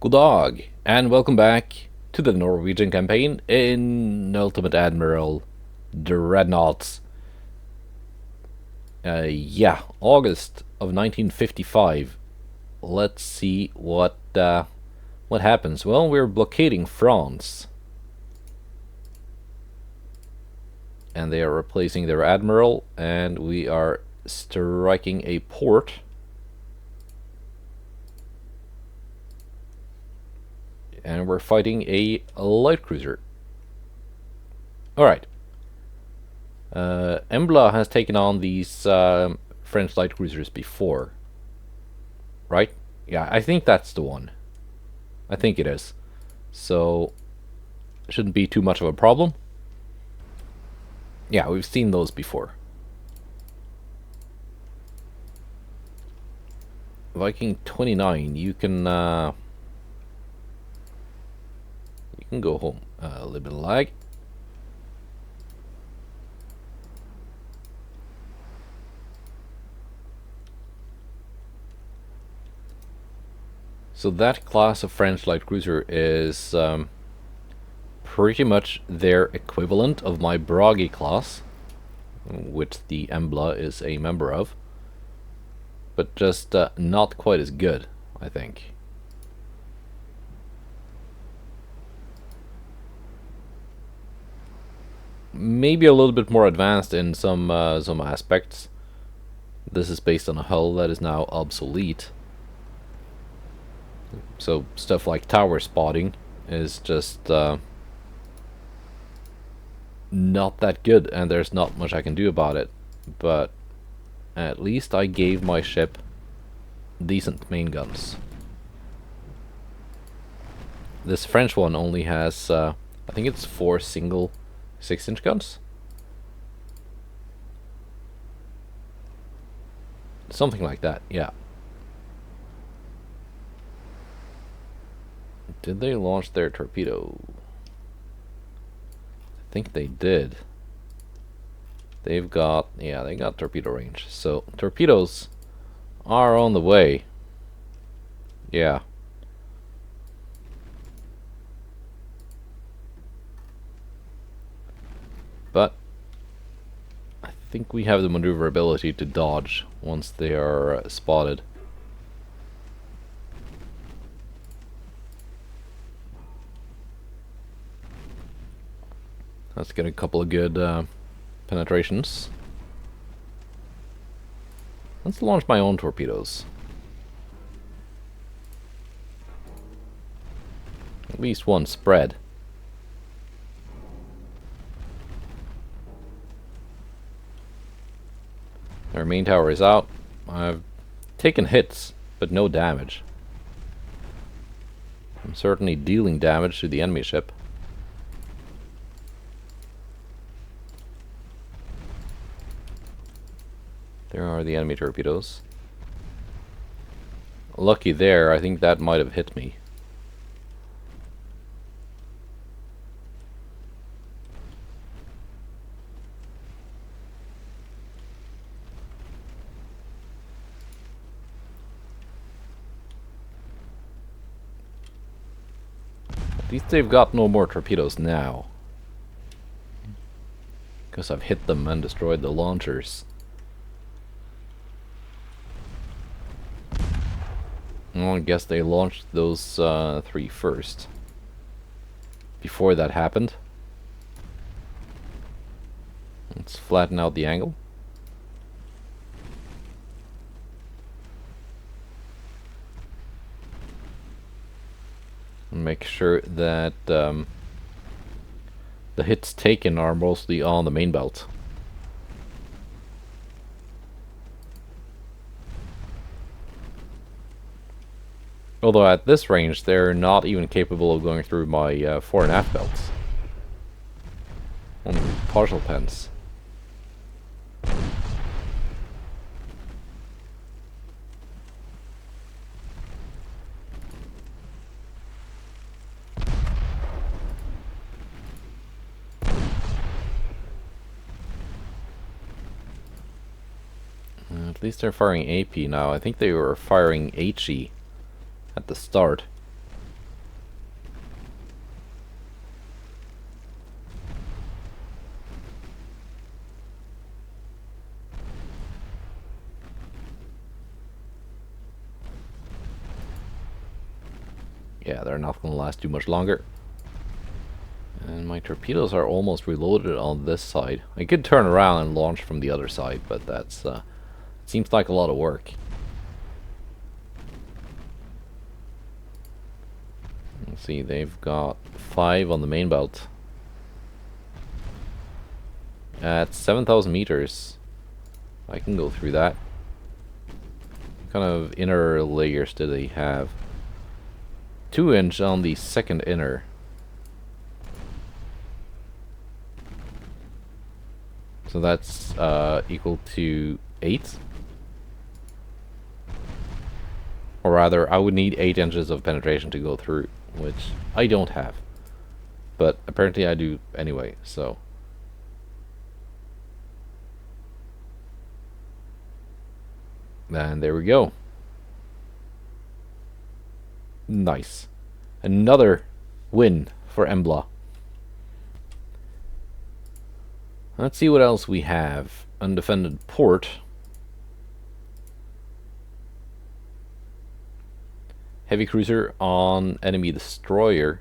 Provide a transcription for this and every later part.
Good dog, and welcome back to the Norwegian campaign in Ultimate Admiral Dreadnoughts. Yeah, August of 1955. Let's see what happens. Well, we're blockading France, and they are replacing their admiral, and we are striking a port. And we're fighting a light cruiser. Alright. Embla has taken on these French light cruisers before. Right? Yeah, I think that's the one. I think it is. So, shouldn't be too much of a problem. Yeah, we've seen those before. Viking 29, you can go home. A little bit of lag. So that class of French light cruiser is pretty much their equivalent of my Bragi class, which the Embla is a member of, but just not quite as good, I think. Maybe a little bit more advanced in some aspects. This is based on a hull that is now obsolete. So stuff like tower spotting is just not that good, and there's not much I can do about it. But at least I gave my ship decent main guns. This French one only has, I think it's 4 single 6-inch guns. Something like that, yeah. Did they launch their torpedo? I think they did. They've got, yeah, they got torpedo range. So, torpedoes are on the way. Yeah. But I think we have the maneuverability to dodge once they are spotted. Let's get a couple of good penetrations. Let's launch my own torpedoes. At least one spread. Our main tower is out. I've taken hits, but no damage. I'm certainly dealing damage to the enemy ship. There are the enemy torpedoes. Lucky there, I think that might have hit me. At least they've got no more torpedoes now, because I've hit them and destroyed the launchers. Well, I guess they launched those 3 first. Before that happened. Let's flatten out the angle. And make sure that the hits taken are mostly on the main belt. Although at this range, they're not even capable of going through my fore and aft belts. Only partial pens. At least they're firing AP now. I think they were firing HE at the start. Yeah, they're not going to last too much longer. And my torpedoes are almost reloaded on this side. I could turn around and launch from the other side, but that's seems like a lot of work. Let's see, they've got 5 on the main belt. At 7,000 meters, I can go through that. What kind of inner layers do they have? 2-inch on the second inner. So that's equal to 8. Or rather, I would need 8 inches of penetration to go through, which I don't have. But apparently I do anyway, so. And there we go. Nice. Another win for Embla. Let's see what else we have. Undefended port. Heavy cruiser on enemy destroyer.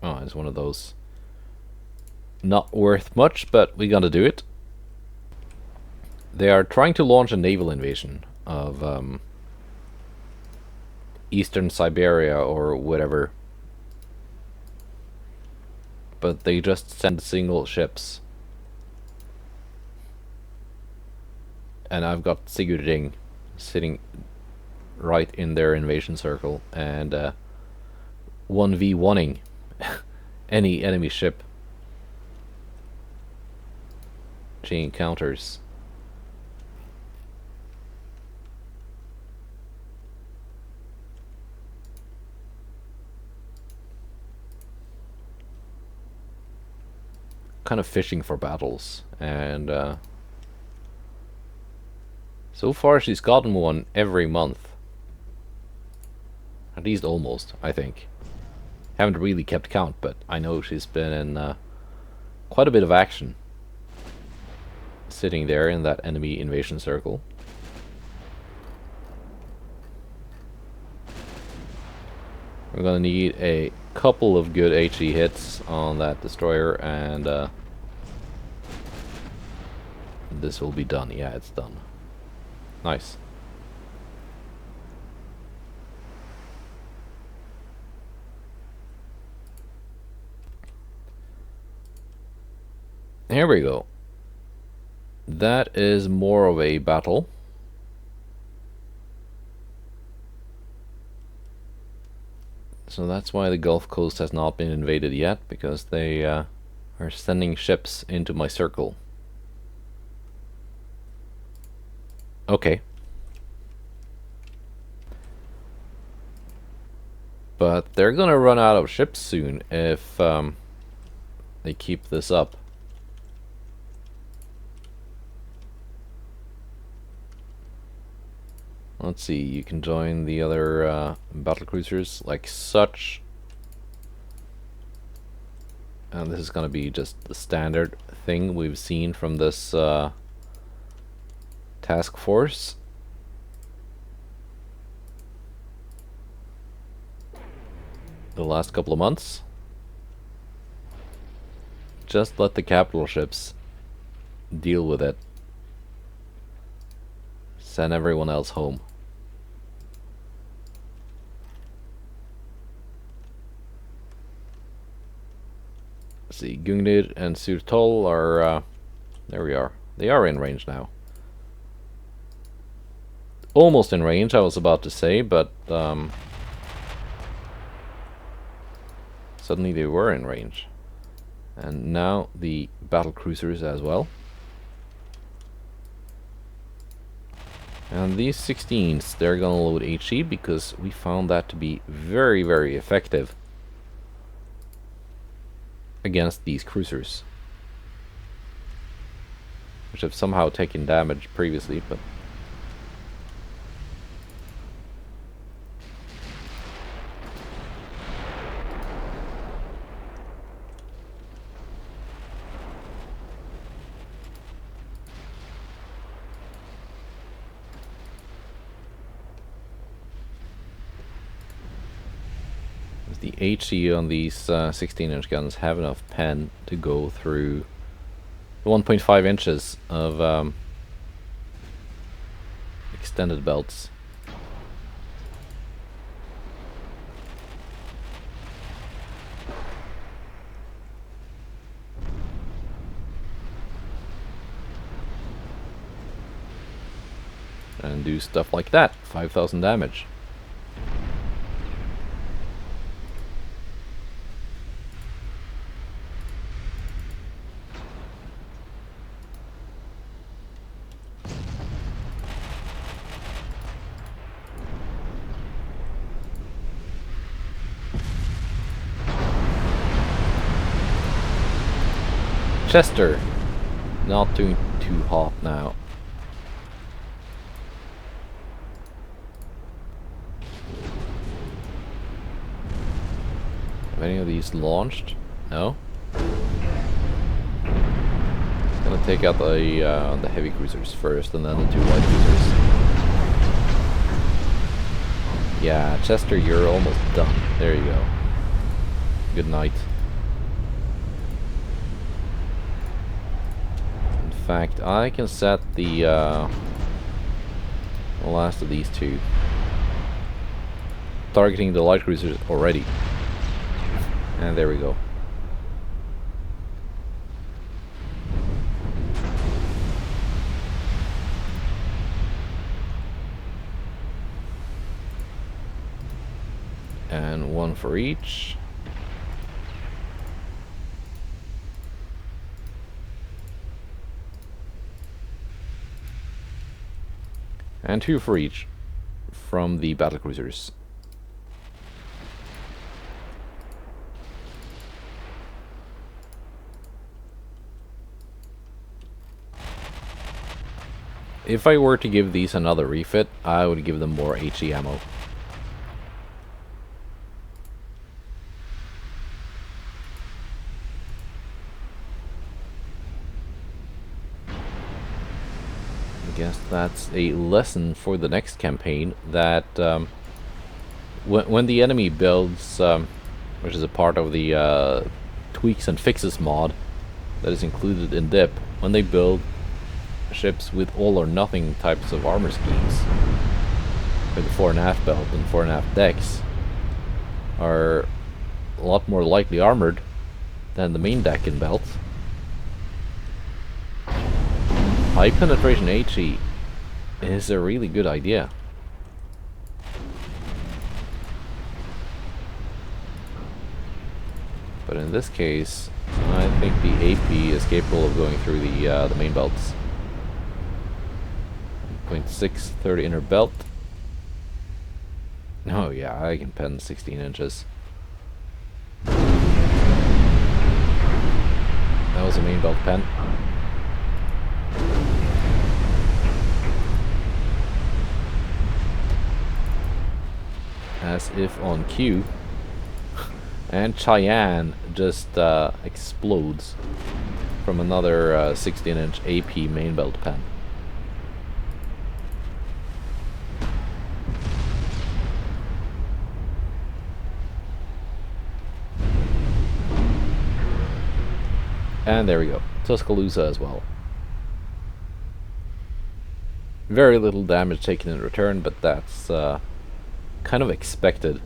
Oh, it's one of those. Not worth much, but we gotta do it. They are trying to launch a naval invasion of Eastern Siberia or whatever. But they just send single ships. And I've got Sigurding sitting right in their invasion circle and 1v1ing any enemy ship she encounters. Kind of fishing for battles, and so far she's gotten one every month. At least almost, I think. Haven't really kept count, but I know she's been in quite a bit of action. Sitting there in that enemy invasion circle. We're gonna need a couple of good HE hits on that destroyer, and this will be done. Yeah, it's done. Nice. Here we go. That is more of a battle. So that's why the Gulf Coast has not been invaded yet, because they are sending ships into my circle. Okay. But they're gonna run out of ships soon if they keep this up. Let's see, you can join the other battle cruisers like such. And this is gonna be just the standard thing we've seen from this task force. The last couple of months. Just let the capital ships deal with it. Send everyone else home. Let's see, Gungnir and Surtol are there we are. They are in range now. Almost in range, I was about to say, but suddenly they were in range. And now the battle cruisers as well. And these 16s, they're gonna load HE because we found that to be very, very effective against these cruisers, which have somehow taken damage previously, but the HE on these 16-inch guns have enough pen to go through the 1.5 inches of extended belts. And do stuff like that. 5,000 damage. Chester, not doing too hot now. Have any of these launched? No. Gonna take out the heavy cruisers first, and then the 2 light cruisers. Yeah, Chester, you're almost done. There you go. Good night. In fact, I can set the last of these 2. Targeting the light cruisers already. And there we go. And 1 for each. And 2 for each from the battlecruisers. If I were to give these another refit, I would give them more HE ammo. I guess that's a lesson for the next campaign, that when the enemy builds, which is a part of the tweaks and fixes mod that is included in DIP, when they build ships with all or nothing types of armor schemes, with the 4.5 belt and 4.5 decks, are a lot more lightly armored than the main deck and belt. High penetration HE is a really good idea. But in this case, I think the AP is capable of going through the main belts. 0.6, 30 inner belt. Oh yeah, I can pen 16 inches. That was a main belt pen. As if on cue. And Cheyenne just explodes from another 16-inch AP main belt pen. And there we go. Tuscaloosa as well. Very little damage taken in return, but that's kind of expected.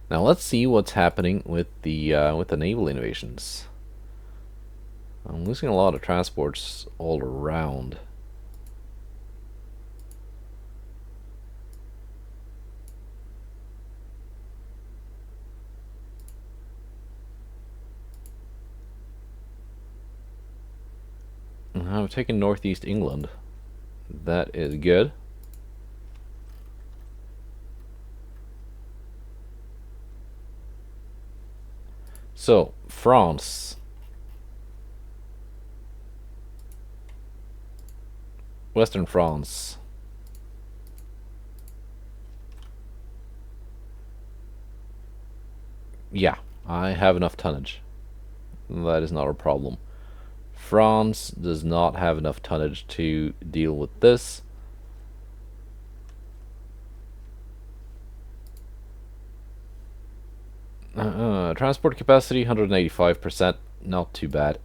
Now let's see what's happening with the Naval Innovations. I'm losing a lot of transports all around. I've taken Northeast England. That is good. So, France. Western France. Yeah, I have enough tonnage. That is not a problem. France does not have enough tonnage to deal with this. Transport capacity 185%, not too bad.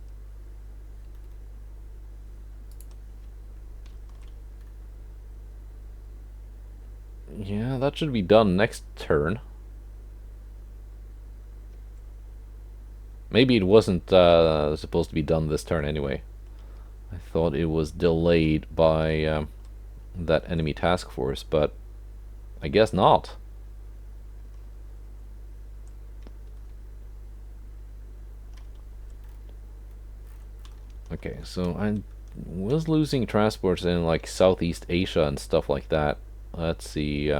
Yeah, that should be done next turn. Maybe it wasn't supposed to be done this turn anyway. I thought it was delayed by that enemy task force, but I guess not. Okay, so I was losing transports in like Southeast Asia and stuff like that. Let's see.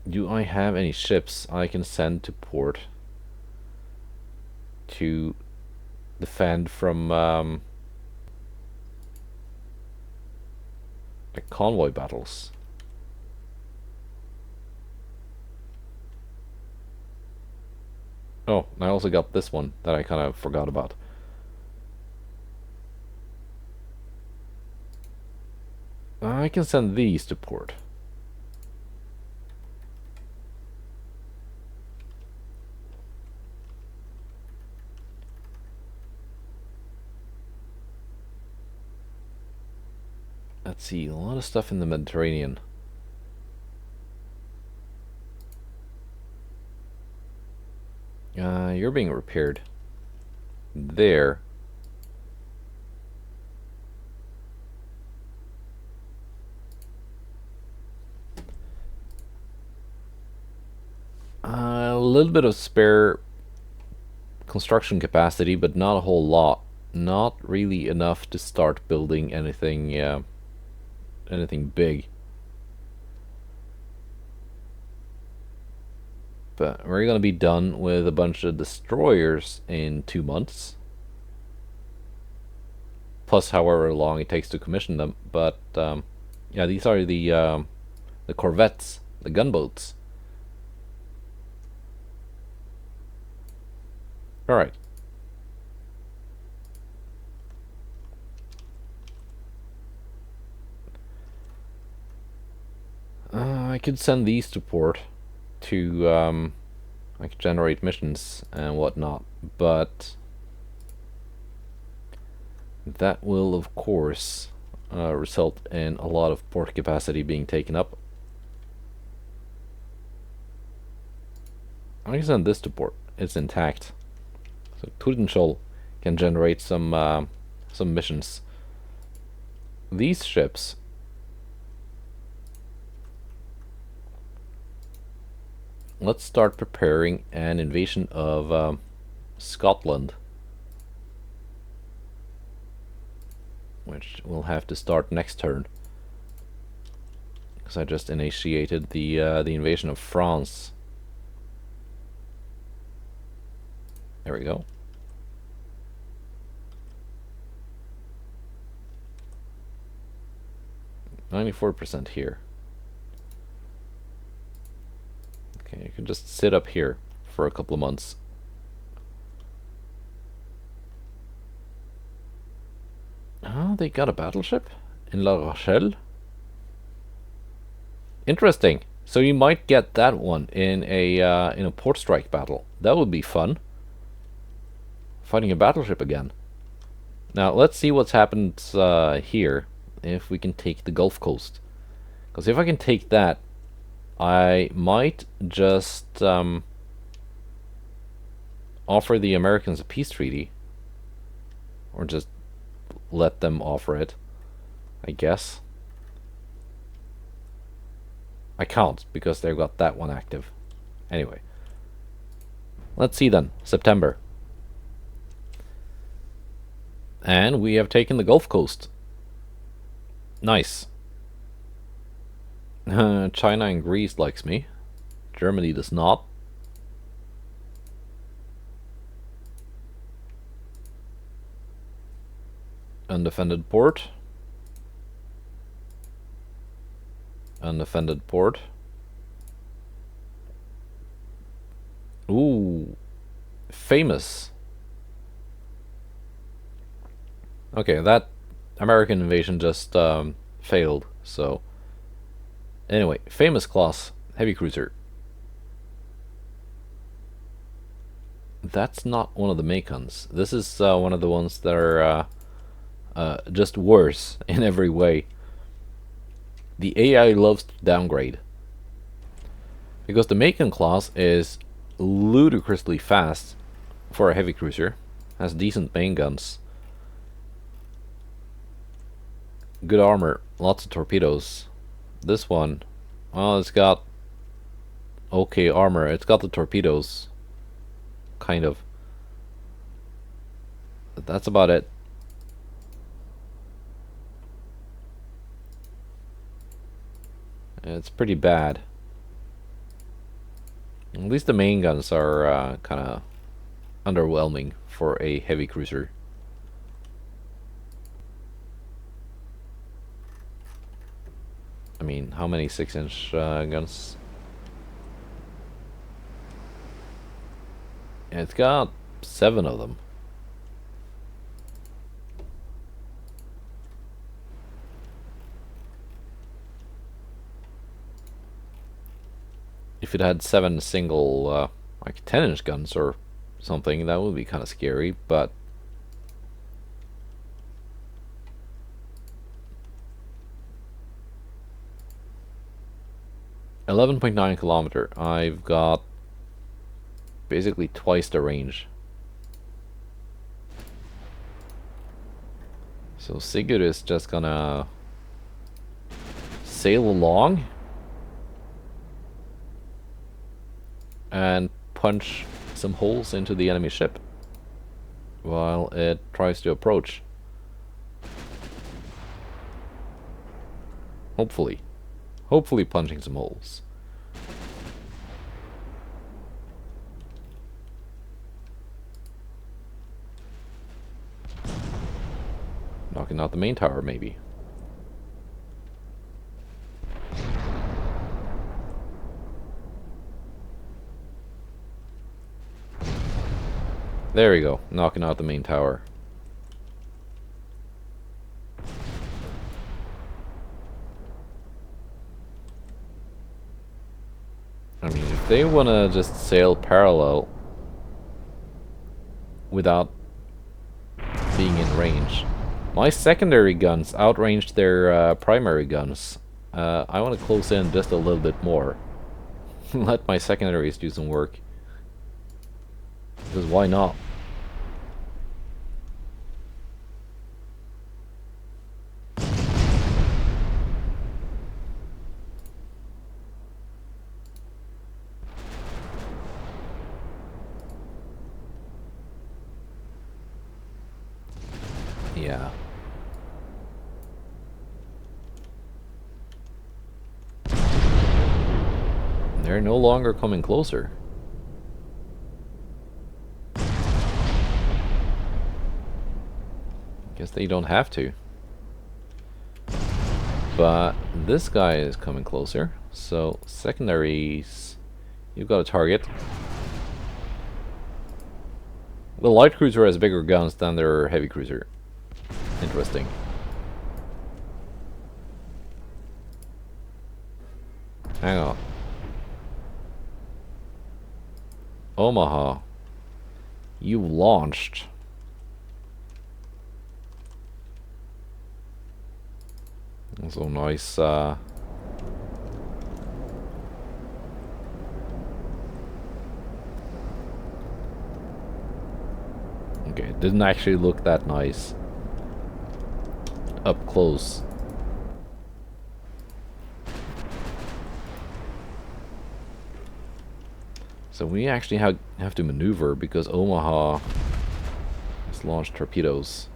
Do I have any ships I can send to port to defend from the convoy battles? Oh, I also got this one that I kind of forgot about. I can send these to port. Let's see, a lot of stuff in the Mediterranean. You're being repaired. There. A little bit of spare construction capacity, but not a whole lot. Not really enough to start building anything, anything big. But we're gonna be done with a bunch of destroyers in 2 months. Plus, however long it takes to commission them. But yeah, these are the corvettes, the gunboats. All right. I could send these to port to I could generate missions and whatnot, but that will of course result in a lot of port capacity being taken up. I can send this to port. It's intact. So Tordenskjold can generate some missions. These ships let's start preparing an invasion of Scotland, which will have to start next turn, because I just initiated the invasion of France. There we go. %94 here. Okay, you can just sit up here for a couple of months. Oh, they got a battleship in La Rochelle. Interesting. So you might get that one in a port strike battle. That would be fun. Fighting a battleship again. Now let's see what's happened here. If we can take the Gulf Coast, because if I can take that, I might just offer the Americans a peace treaty, or just let them offer it, I guess. I can't, because they've got that one active. Anyway, let's see then. September. And we have taken the Gulf Coast. Nice. China and Greece likes me. Germany does not. Undefended port. Undefended port. Ooh. Famous. Okay, that American invasion just failed. So anyway, famous class heavy cruiser. That's not one of the Macons. This is one of the ones that are just worse in every way. The AI loves to downgrade. Because the Macon class is ludicrously fast for a heavy cruiser. Has decent main guns. Good armor. Lots of torpedoes. This one, well, it's got okay armor. It's got the torpedoes. Kind of. But that's about it. It's pretty bad. At least the main guns are kind of underwhelming for a heavy cruiser. I mean, how many 6-inch guns? Yeah, it's got 7 of them. If it had 7 single, like 10-inch guns or something, that would be kind of scary, but 11.9 kilometer. I've got basically twice the range. So Sigurd is just gonna sail along and punch some holes into the enemy ship while it tries to approach. Hopefully. Hopefully punching some holes. Knocking out the main tower, maybe. There we go, knocking out the main tower. I mean, if they want to just sail parallel without being in range. My secondary guns outranged their primary guns. I want to close in just a little bit more. Let my secondaries do some work. Because why not? Yeah. They're no longer coming closer. Guess they don't have to. But this guy is coming closer. So secondaries, you've got a target. The light cruiser has bigger guns than their heavy cruiser. Interesting. Hang on. Omaha. You launched. So nice. Okay, it didn't actually look that nice up close. So we actually have to maneuver because Omaha has launched torpedoes.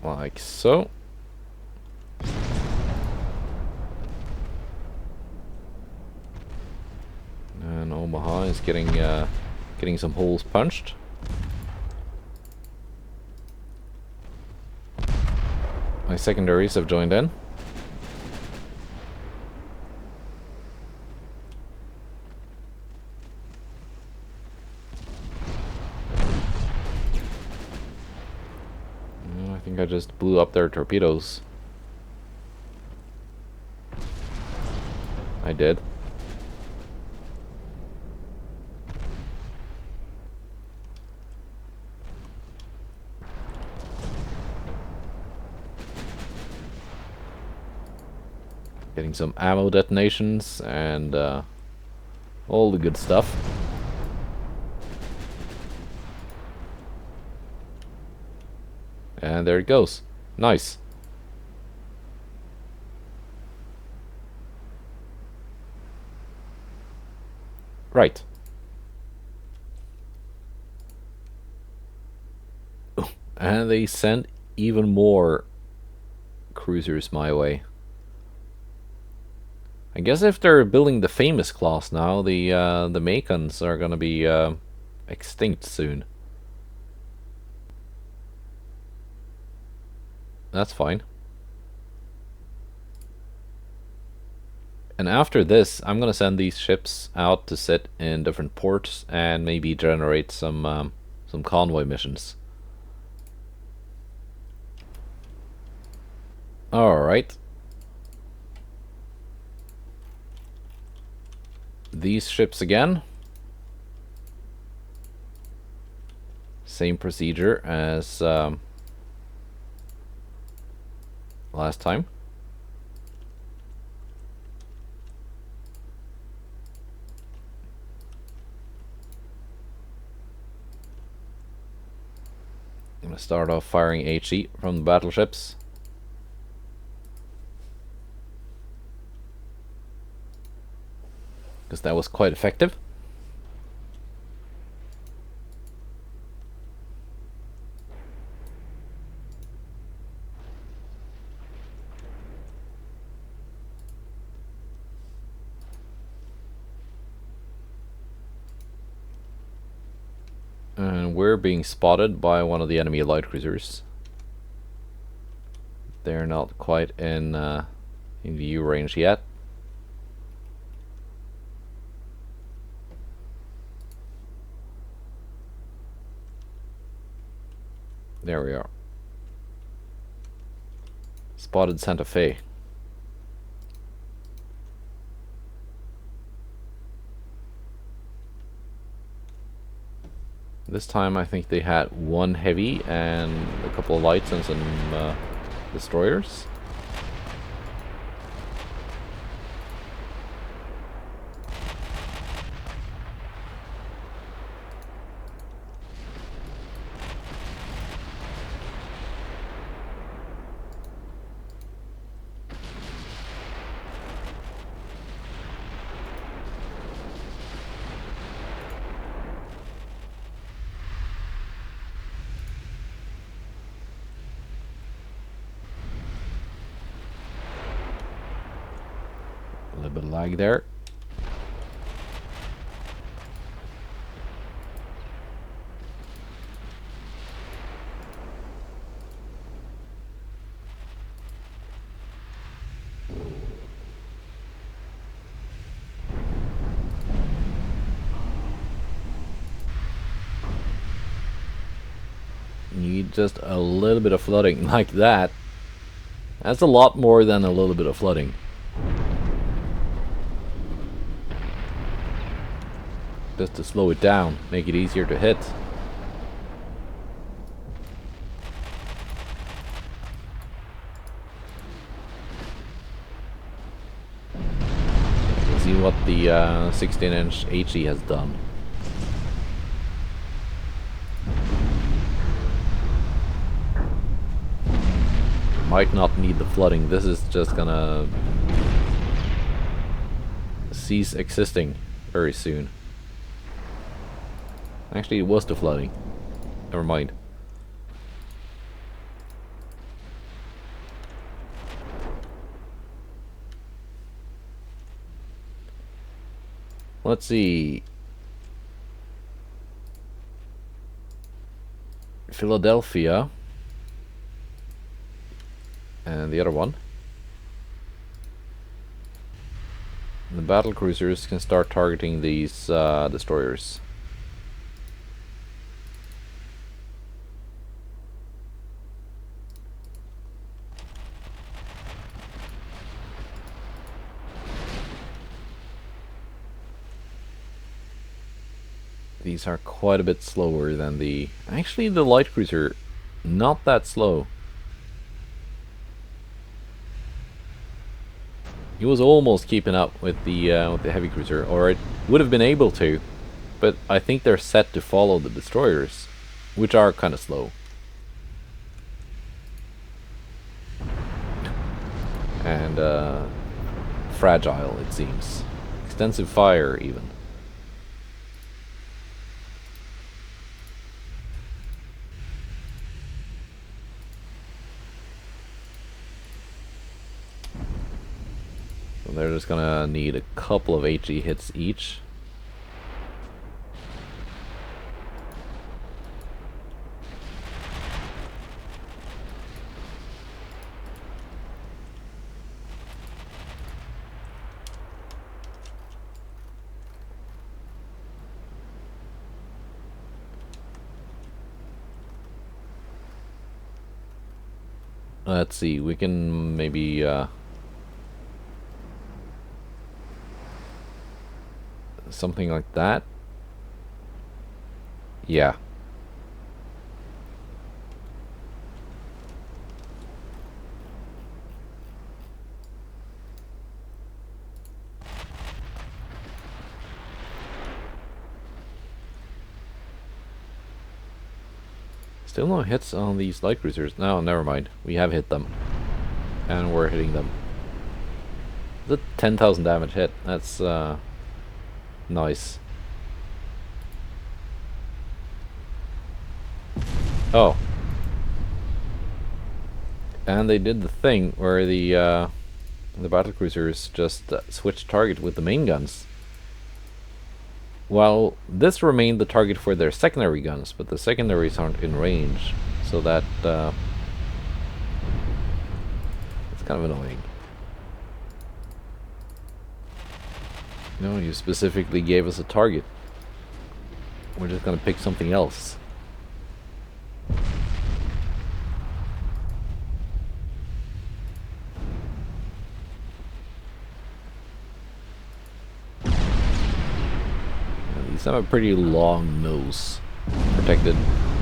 Like so. Omaha is getting some holes punched. My secondaries have joined in. I think I just blew up their torpedoes. I did. Getting some ammo detonations and all the good stuff. And there it goes. Nice. Right. And they sent even more cruisers my way. I guess if they're building the famous class now, the Macons are gonna be extinct soon. That's fine. And after this, I'm gonna send these ships out to sit in different ports and maybe generate some convoy missions. All right. These ships again. Same procedure as last time. I'm gonna start off firing HE from the battleships. Because that was quite effective. And we're being spotted by one of the enemy light cruisers. They're not quite in view range yet. There we are. Spotted Santa Fe. This time I think they had one heavy and a couple of lights and some destroyers. A little bit of lag there. Need just a little bit of flooding like that. That's a lot more than a little bit of flooding. Just to slow it down, make it easier to hit. Let's see what the 16-inch HE has done. Might not need the flooding. This is just gonna cease existing very soon. Actually, it was the flooding. Never mind. Let's see. Philadelphia. And the other one. The battle cruisers can start targeting these destroyers. These are quite a bit slower than the... Actually, the light cruiser, not that slow. He was almost keeping up with the heavy cruiser, or it would have been able to, but I think they're set to follow the destroyers, which are kind of slow. And fragile, it seems. Extensive fire, even. So they're just gonna need a couple of HE hits each. Let's see, we can maybe something like that. Yeah. Still no hits on these light cruisers. No, never mind. We have hit them. And we're hitting them. The 10,000 damage hit. That's nice. Oh. And they did the thing where the battlecruisers just switched target with the main guns. Well, this remained the target for their secondary guns, but the secondaries aren't in range, so that it's kind of annoying. No, you specifically gave us a target. We're just gonna pick something else. These have a pretty long nose, protected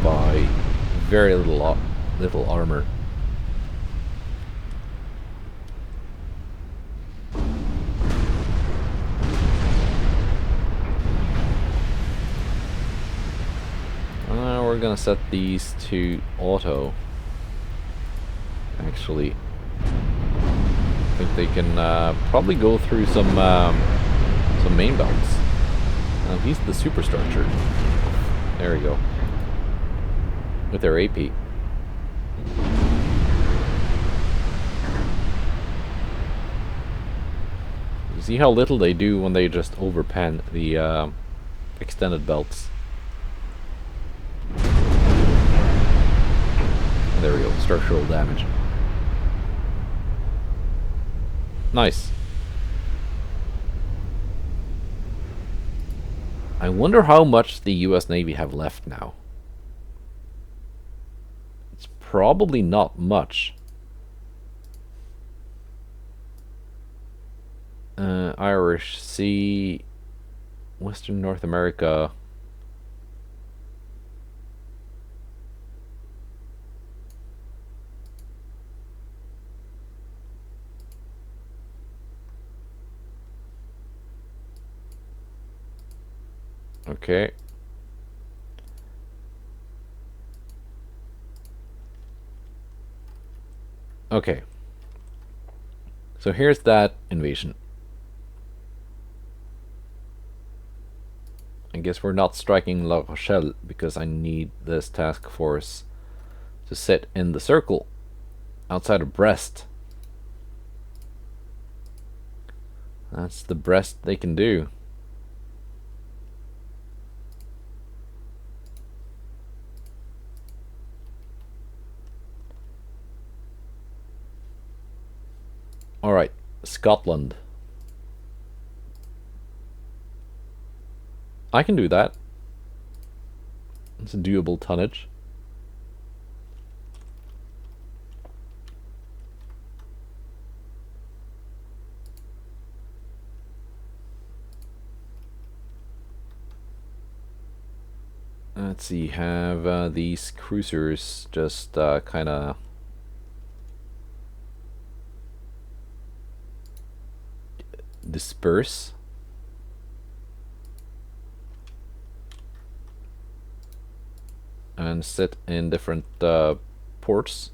by very little armor. We're gonna set these to auto. Actually, I think they can probably go through some main belts. He's the superstructure. There we go. With their AP. You see how little they do when they just overpen the extended belts. There we go, structural damage. Nice. I wonder how much the US Navy have left now. It's probably not much. Irish Sea, Western North America. Okay. Okay. So here's that invasion. I guess we're not striking La Rochelle because I need this task force to sit in the circle outside of Brest. That's the best they can do. Alright, Scotland. I can do that. It's a doable tonnage. Let's see, have these cruisers just kind of disperse. And sit in different ports.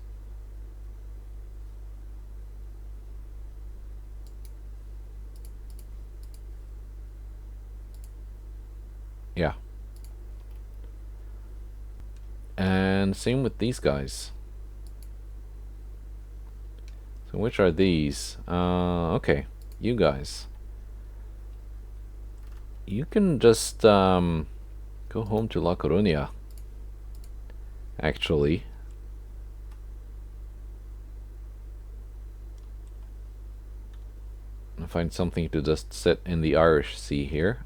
Yeah. And same with these guys. So which are these? Okay, you guys. You can just go home to La Coruña. Actually. And find something to just sit in the Irish Sea here.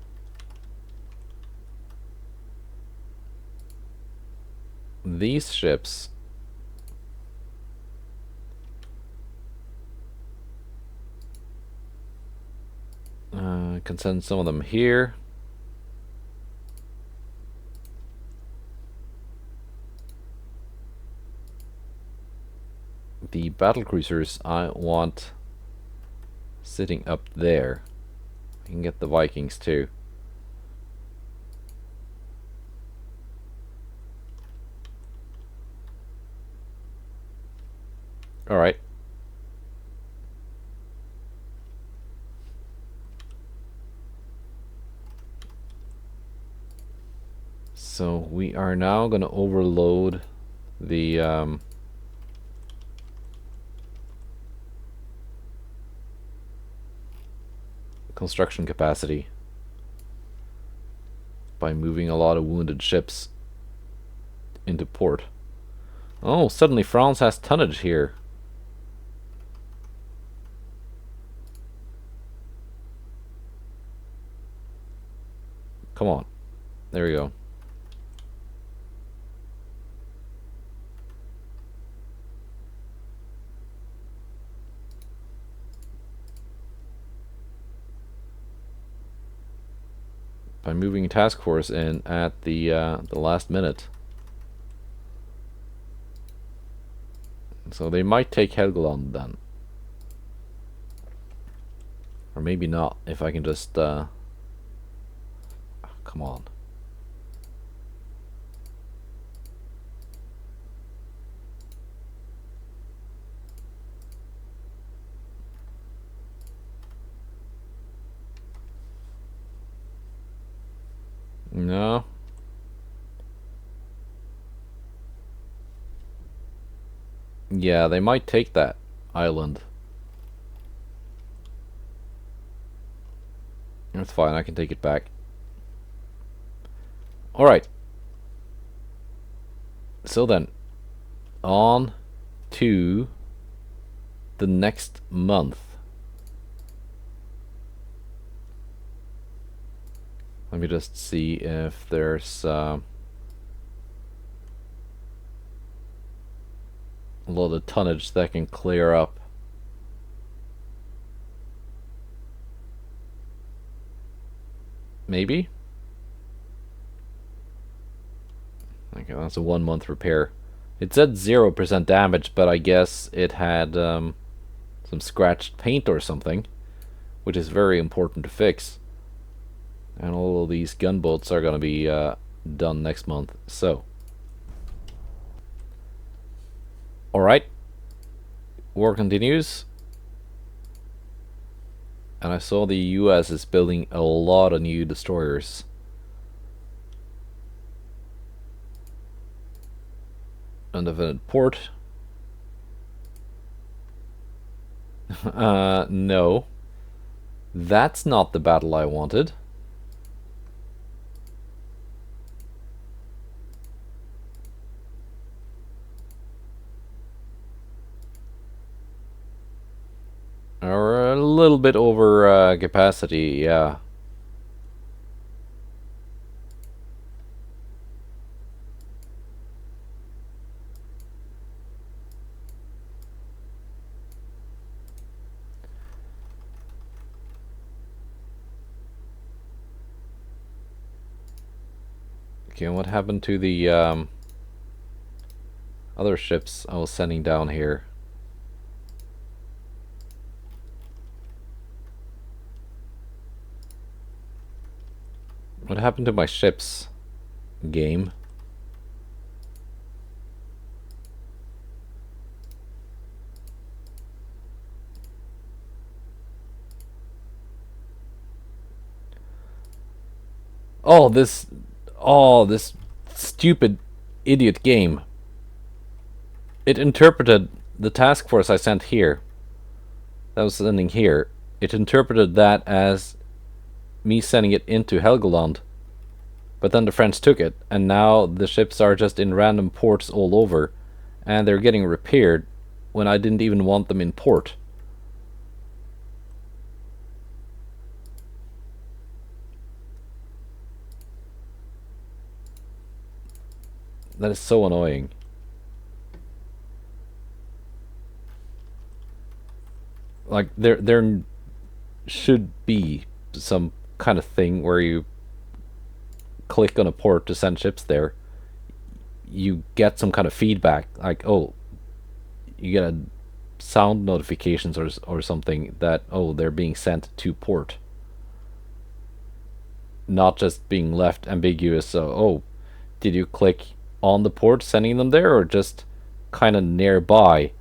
These ships can send some of them here. The battle cruisers I want sitting up there. I can get the Vikings too. Alright. So we are now going to overload the construction capacity by moving a lot of wounded ships into port. Oh, suddenly France has tonnage here. Come on. There we go. By moving task force in at the last minute. So they might take Helgoland then. Or maybe not, if I can just come on. No. Yeah, they might take that island. That's fine, I can take it back. Alright. So then, on to the next month. Let me just see if there's a lot of tonnage that can clear up. Maybe? Okay, that's a 1 month repair. It said 0% damage, but I guess it had some scratched paint or something, which is very important to fix. And all of these gunboats are going to be done next month. So, alright, war continues. And I saw the US is building a lot of new destroyers. Undefended port. No. That's not the battle I wanted. Or a little bit over capacity, yeah. Okay, what happened to the other ships I was sending down here? What happened to my ships, game? Oh, this stupid idiot game. It interpreted the task force I sent here, that was sending here. It interpreted that as me sending it into Helgoland. But then the French took it, and now the ships are just in random ports all over, and they're getting repaired when I didn't even want them in port. That is so annoying. Like there should be some kind of thing where you click on a port to send ships there, you get some kind of feedback, like, oh, you get a sound notifications or something that, oh, they're being sent to port, not just being left ambiguous. So, oh, did you click on the port sending them there, or just kind of nearby,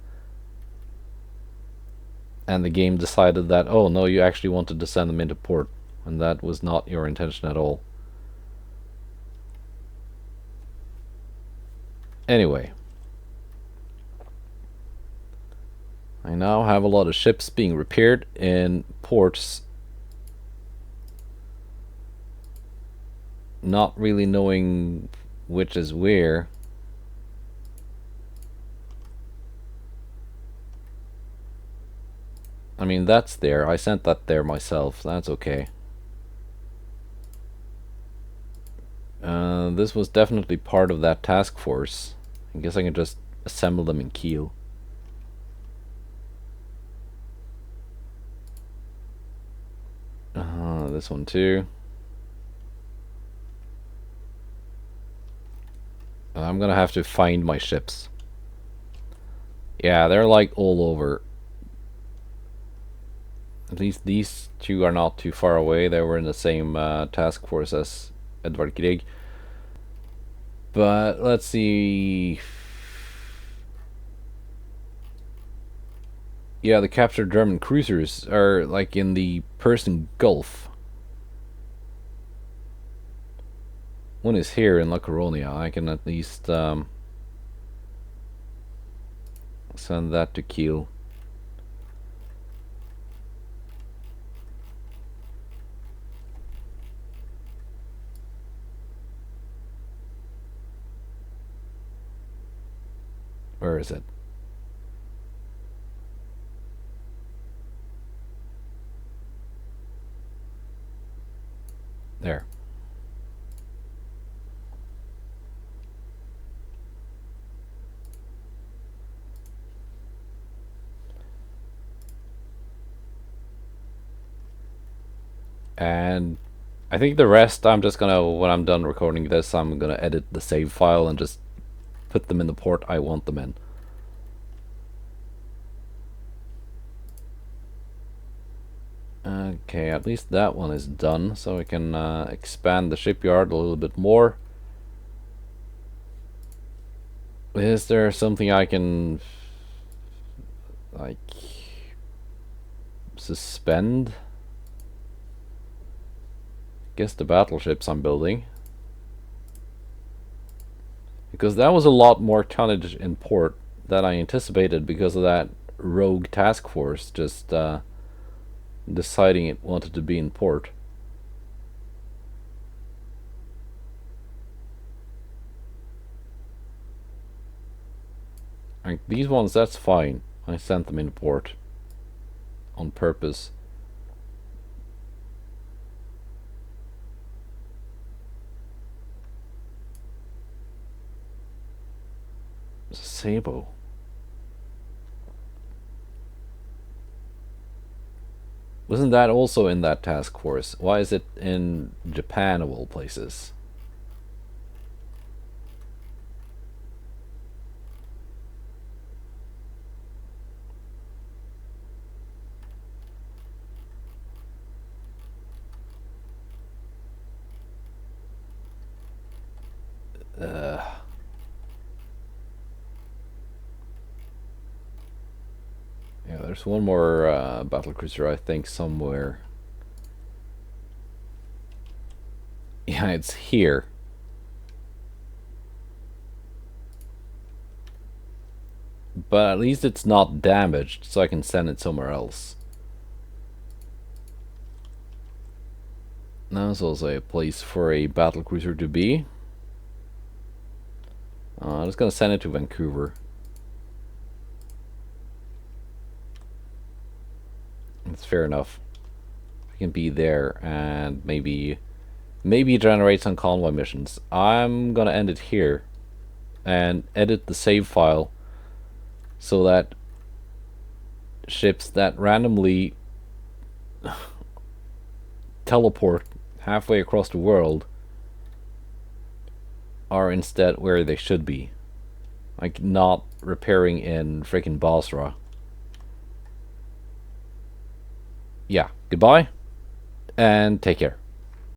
and the game decided that, oh no, you actually wanted to send them into port, and that was not your intention at all. Anyway, I now have a lot of ships being repaired in ports, not really knowing which is where. I mean, that's there. I sent that there myself. That's okay. This was definitely part of that task force. I guess I can just assemble them in Kiel. This one too. I'm gonna have to find my ships. Yeah, they're like all over. At least these two are not too far away. They were in the same task force as Edvard Grieg. But let's see. Yeah, the captured German cruisers are like in the Persian Gulf. One is here in La Coronia. I can at least send that to Kiel. Where is it? There. And I think the rest, I'm just gonna, when I'm done recording this, I'm gonna edit the save file and just put them in the port I want them in. Okay, at least that one is done, so we can expand the shipyard a little bit more. Is there something I can, like, suspend? Guess the battleships I'm building. Because that was a lot more tonnage in port than I anticipated because of that rogue task force just deciding it wanted to be in port. Like these ones, that's fine. I sent them in port on purpose. Sabo. Wasn't that also in that task force? Why is it in Japan of all places? Yeah, there's one more battlecruiser, I think, somewhere. Yeah, it's here. But at least it's not damaged, so I can send it somewhere else. Now it's also a place for a battlecruiser to be. I'm just gonna send it to Vancouver. It's fair enough. I can be there and maybe generate some convoy missions. I'm gonna end it here and edit the save file so that ships that randomly teleport halfway across the world are instead where they should be. Like, not repairing in freaking Basra. Yeah, goodbye, and take care.